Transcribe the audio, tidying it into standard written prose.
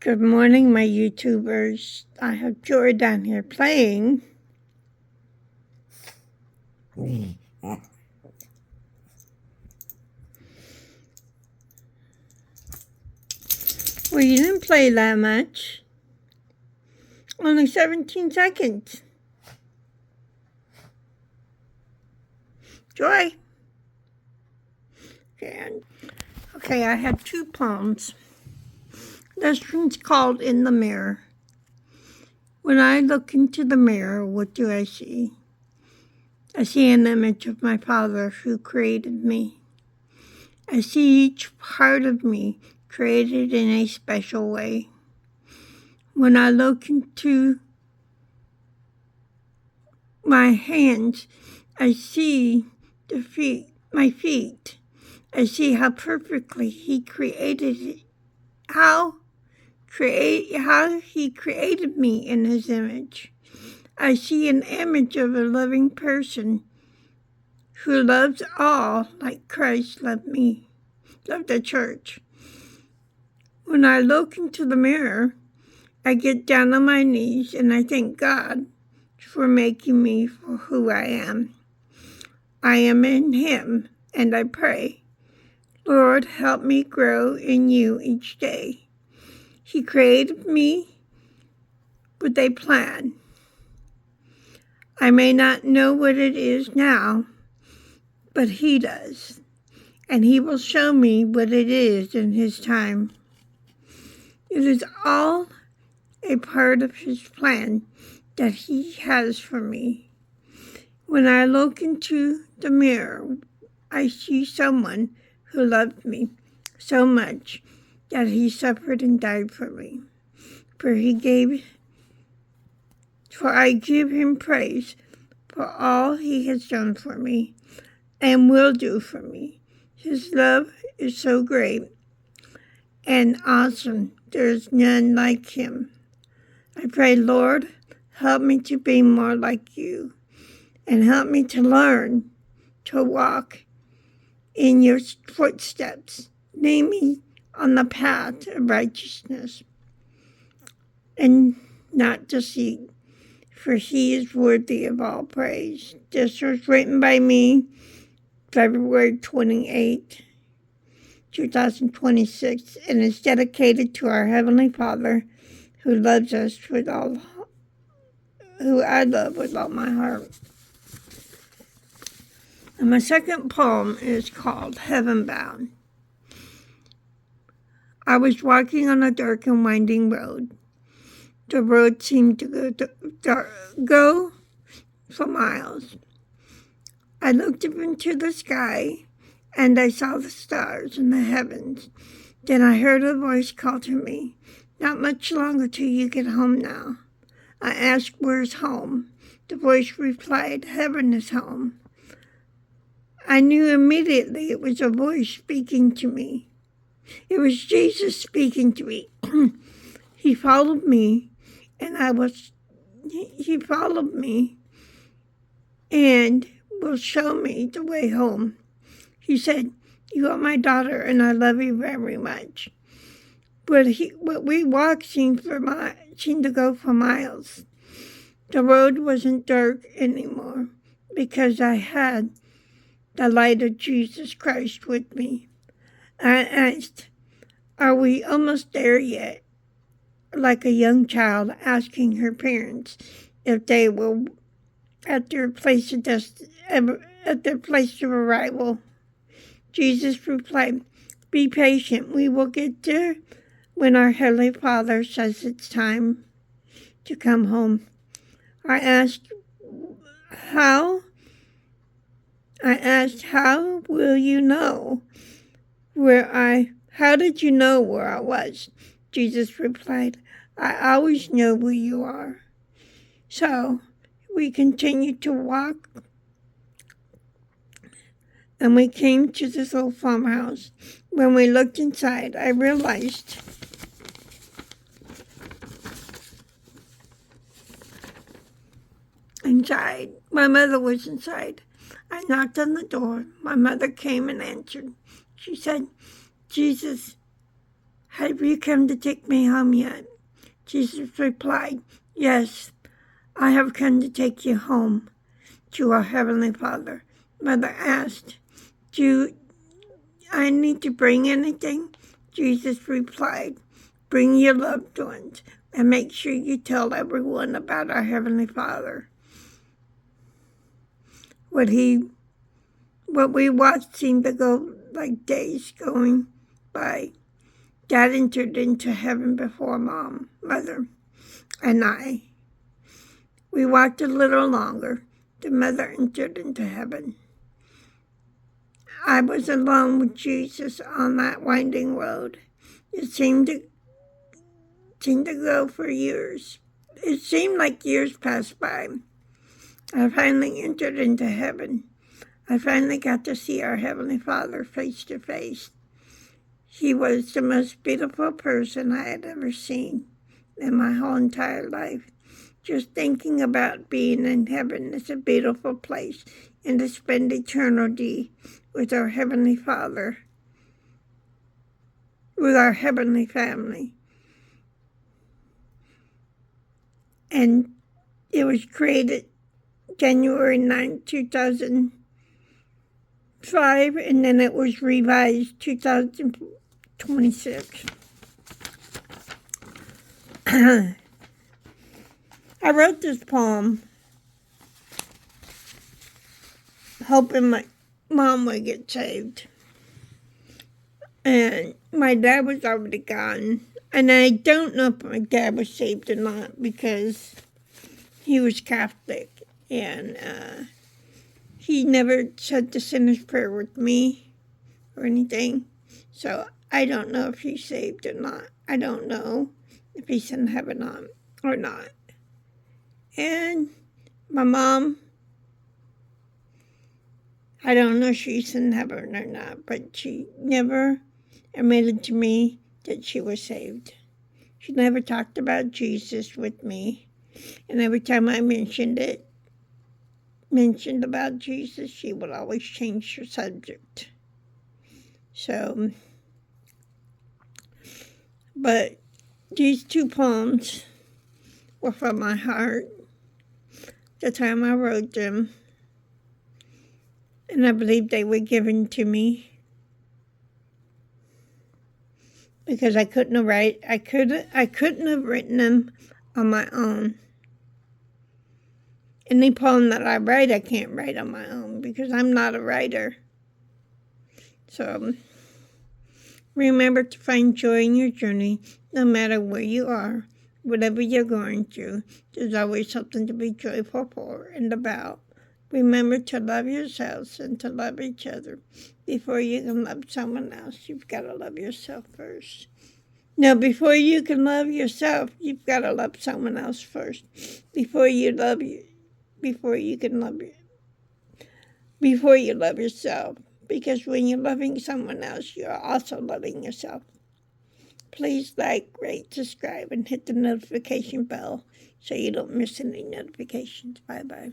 Good morning, my YouTubers. I have Joy down here playing. Well, you didn't play that much. Only 17 seconds. Joy. Okay, I have two poems. This one's called In the Mirror. When I look into the mirror, what do I see? I see an image of my Father who created me. I see each part of me created in a special way. When I look into my hands, I see my feet. I see how perfectly He created it. How He created me in His image. I see an image of a loving person who loves all like Christ loved me, loved the church. When I look into the mirror, I get down on my knees and I thank God for making me for who I am. I am in Him, and I pray, Lord, help me grow in You each day. He created me with a plan. I may not know what it is now, but He does, and He will show me what it is in His time. It is all a part of His plan that He has for me. When I look into the mirror, I see someone who loved me so much that He suffered and died for me. For I give Him praise for all He has done for me and will do for me. His love is so great and awesome. There is none like Him. I pray, Lord, help me to be more like You and help me to learn to walk in Your footsteps. Lead me on the path of righteousness and not deceit, for He is worthy of all praise. This was written by me February 28, 2026, and is dedicated to our Heavenly Father who loves us who I love with all my heart. And my second poem is called Heaven Bound. I was walking on a dark and winding road. The road seemed to go for miles. I looked up into the sky, and I saw the stars in the heavens. Then I heard a voice call to me, "Not much longer till you get home now." I asked, "Where's home?" The voice replied, "Heaven is home." I knew immediately it was a voice speaking to me. It was Jesus speaking to me. He followed me, and He followed me and will show me the way home. He said, "You are my daughter, and I love you very much." But we walked seemed to go for miles. The road wasn't dark anymore because I had the light of Jesus Christ with me. I asked, "Are we almost there yet?" Like a young child asking her parents if they were at their place of arrival. Jesus replied, "Be patient. We will get there when our Heavenly Father says it's time to come home." I asked, how will you know how did you know where I was? Jesus replied, "I always know where you are." So we continued to walk, and we came to this old farmhouse. When we looked inside, I realized my mother was inside. I knocked on the door. My mother came and answered. She said, "Jesus "Have you come to take me home yet?" Jesus replied, "Yes, I have come to take you home to our Heavenly Father." Mother asked, "Do I need to bring anything?" Jesus replied, "Bring your loved ones and make sure you tell everyone about our Heavenly Father." What we watched seemed to go like days going by. Dad entered into heaven before Mother, and I. We walked a little longer. The Mother entered into heaven. I was alone with Jesus on that winding road. It seemed to go for years. It seemed like years passed by. I finally entered into heaven. I finally got to see our Heavenly Father face to face. He was the most beautiful person I had ever seen in my whole entire life. Just thinking about being in heaven is a beautiful place, and to spend eternity with our Heavenly Father, with our Heavenly family. And it was created January 9, 2005, and then it was revised 2026. I wrote this poem hoping my mom would get saved. And my dad was already gone. And I don't know if my dad was saved or not because he was Catholic. And he never said the sinner's prayer with me or anything. So I don't know if he's saved or not. I don't know if he's in heaven or not. And my mom, I don't know if she's in heaven or not, but she never admitted to me that she was saved. She never talked about Jesus with me. And every time I mentioned about Jesus, she would always change her subject. So, but these two poems were from my heart the time I wrote them. And I believe they were given to me because I couldn't have written them on my own. Any poem that I write, I can't write on my own because I'm not a writer. So remember to find joy in your journey, no matter where you are, whatever you're going through. There's always something to be joyful for and about. Remember to love yourselves and to love each other. Before you can love someone else, you've got to love yourself first. No, before you can love yourself, you've got to love someone else first. Before you love yourself. Because when you're loving someone else, you're also loving yourself. Please like, rate, subscribe, and hit the notification bell so you don't miss any notifications. Bye-bye.